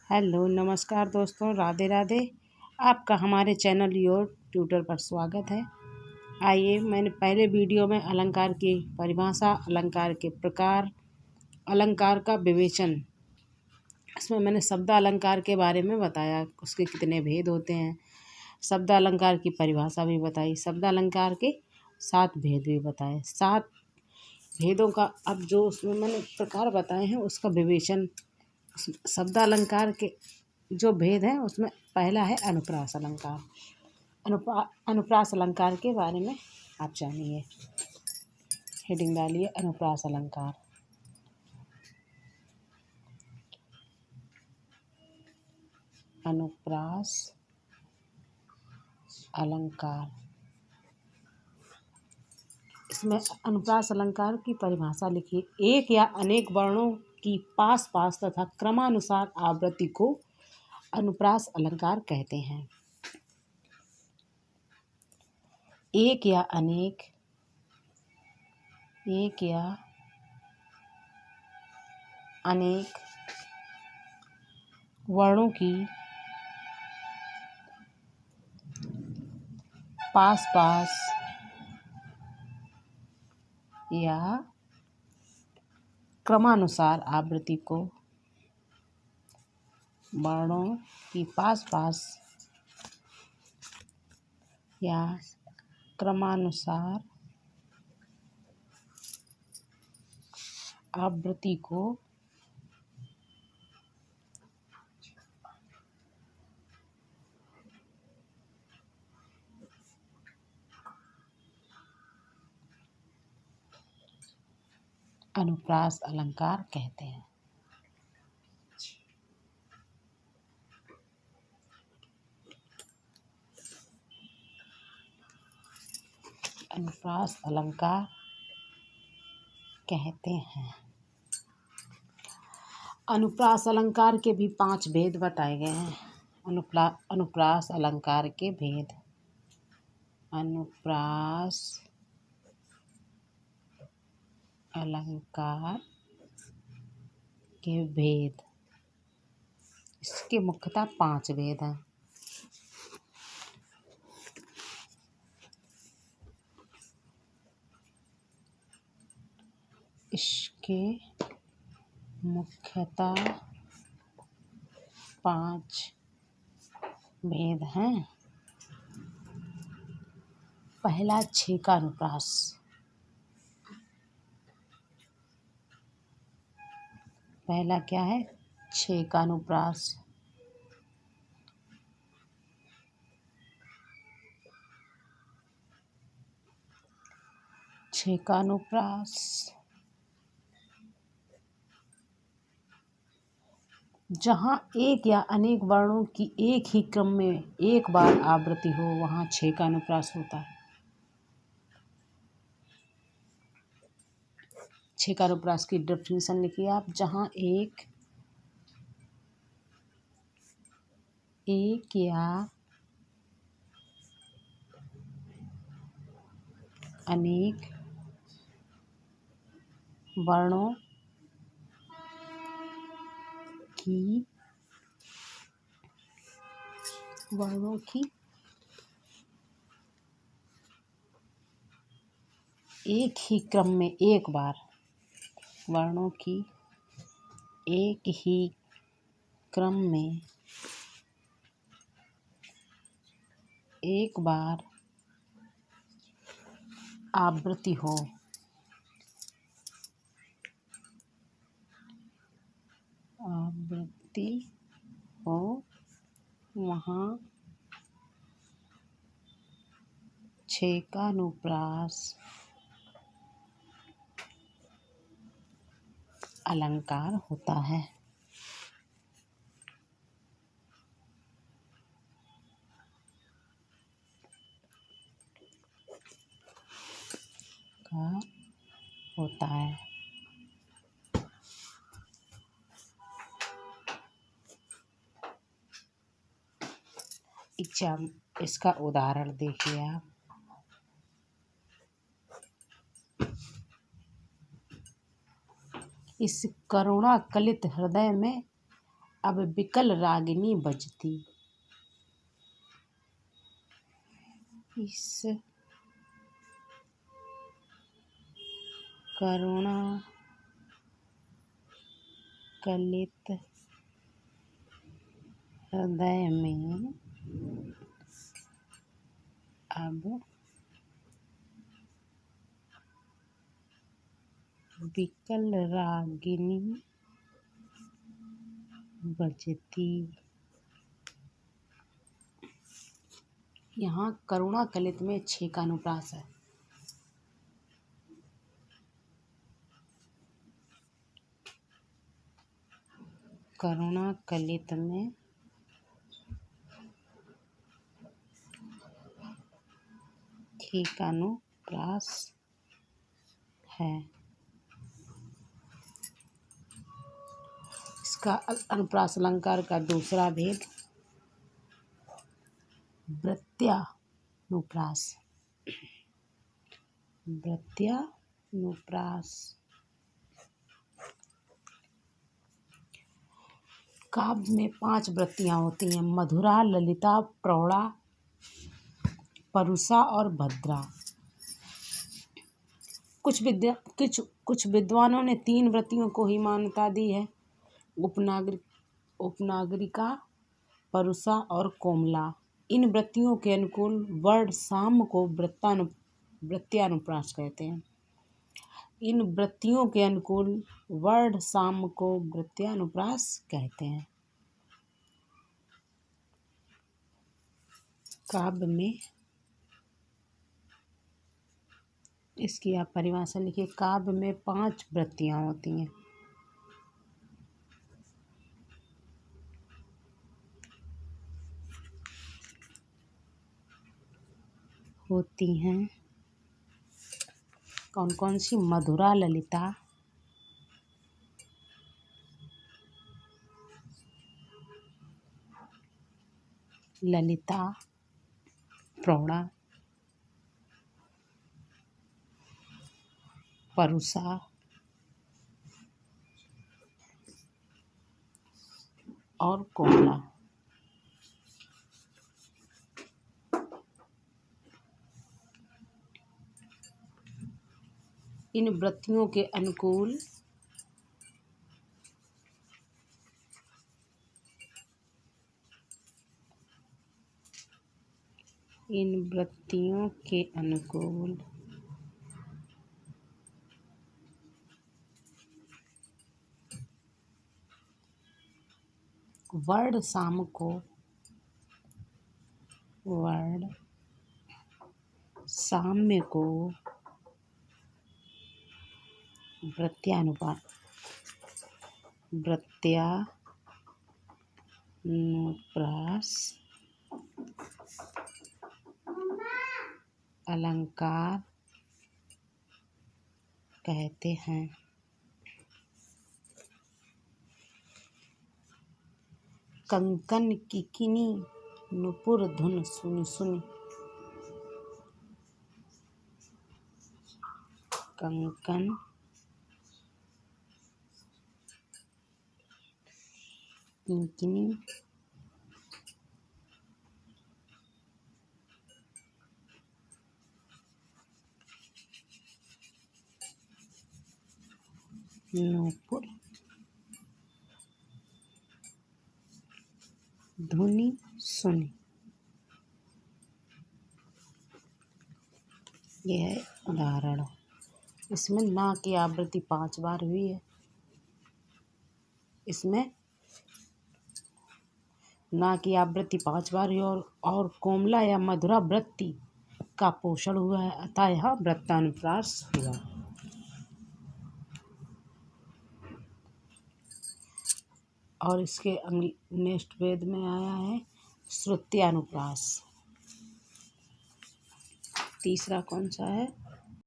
Hello नमस्कार दोस्तों, राधे राधे। आपका हमारे चैनल योर ट्यूटर पर स्वागत है। आइए, मैंने पहले वीडियो में अलंकार की परिभाषा, अलंकार के प्रकार, अलंकार का विवेचन, इसमें मैंने शब्द अलंकार के बारे में बताया, उसके कितने भेद होते हैं। शब्द अलंकार की परिभाषा भी बताई, शब्द अलंकार के 7 भेद भी बताए। 7 भेदों का अब जो उसमें मैंने प्रकार बताए हैं उसका विवेचन। शब्द अलंकार के जो भेद हैं उसमें पहला है अनुप्रास अलंकार। अनुप्रास अलंकार के बारे में आप जानिए। हेडिंग डालिए अनुप्रास अलंकार। अनुप्रास अलंकार, इसमें अनुप्रास अलंकार की परिभाषा लिखिए। एक या अनेक वर्णों की पास पास तथा क्रमानुसार आवृत्ति को अनुप्रास अलंकार कहते हैं। एक या अनेक वर्णों की पास पास या क्रमानुसार आवृत्ति को, वर्णों की पास पास या क्रमानुसार आवृत्ति को अनुप्रास अलंकार कहते हैं। अनुप्रास अलंकार कहते हैं। अनुप्रास अलंकार के भी 5 भेद बताए गए हैं। अनुप्रास अलंकार के भेद। अनुप्रास अलंकार के भेद, इसके मुख्यतः 5 भेद हैं। इसके मुख्यतः 5 भेद हैं। पहला छेका अनुप्रास। पहला क्या है? छेका अनुप्रास। छेका अनुप्रास जहाँ एक या अनेक वर्णों की एक ही क्रम में एक बार आवृत्ति हो, वहाँ छेका अनुप्रास होता है। छेका अनुप्रास की डेफिनेशन लिखिए आप। जहाँ एक या अनेक वर्णों की एक ही क्रम में एक बार, वर्णों की एक ही क्रम में एक बार आवृत्ति हो, वहाँ छेका अनुप्रास अलंकार होता है। इसका उदाहरण देखिए आप। इस करुणा कलित हृदय में अब बिकल रागिनी बजती। इस करुणा कलित हृदय में अब बिकल रागिनी बजती। यहाँ करुणा कलित में 6 का अनुप्रास है। करुणा कलित में ठीक अनुप्रास है। इसका अनुप्रास अलंकार का दूसरा भेद वृत्यानुप्रास। वृत्यानुप्रास काव्य में 5 वृत्तियाँ होती हैं: मधुरा, ललिता, प्रौढ़ा, परुषा और भद्रा। कुछ विद्वानों ने 3 वृत्तियों को ही मान्यता दी है: उपनागरिका, परुषा और कोमला। इन वृत्तियों के अनुकूल वर्ण साम को वृत्यानुप्रास कहते हैं। इन वृत्तियों के अनुकूल वर्ण साम को वृत्यानुप्रास कहते हैं। काव्य में इसकी आप परिभाषा लिखिए। काव्य में 5 वृत्तियाँ होती हैं: कौन कौन सी? मधुरा, ललिता, प्रौढ़ा, परुषा और कोमला। इन वृत्तियों के अनुकूल वर्ण साम को साम्य को वृत्यानुप्रास अलंकार कहते हैं। कंकन किकिनी नुपुर धुन सुनि सुनि। कंकन किकिनी नुपुर धुनि सुनि। यह है उदाहरण। इसमें ना की आवृत्ति 5 बार हुई है। इसमें ना की आवृत्ति 5 बार हुई और कोमला या मधुरा वृत्ति का पोषण हुआ है, अतः यह वृत्तानुप्रास हुआ। और इसके नेक्स्ट वेद में आया है श्रुत्यानुप्रास। तीसरा कौन सा है?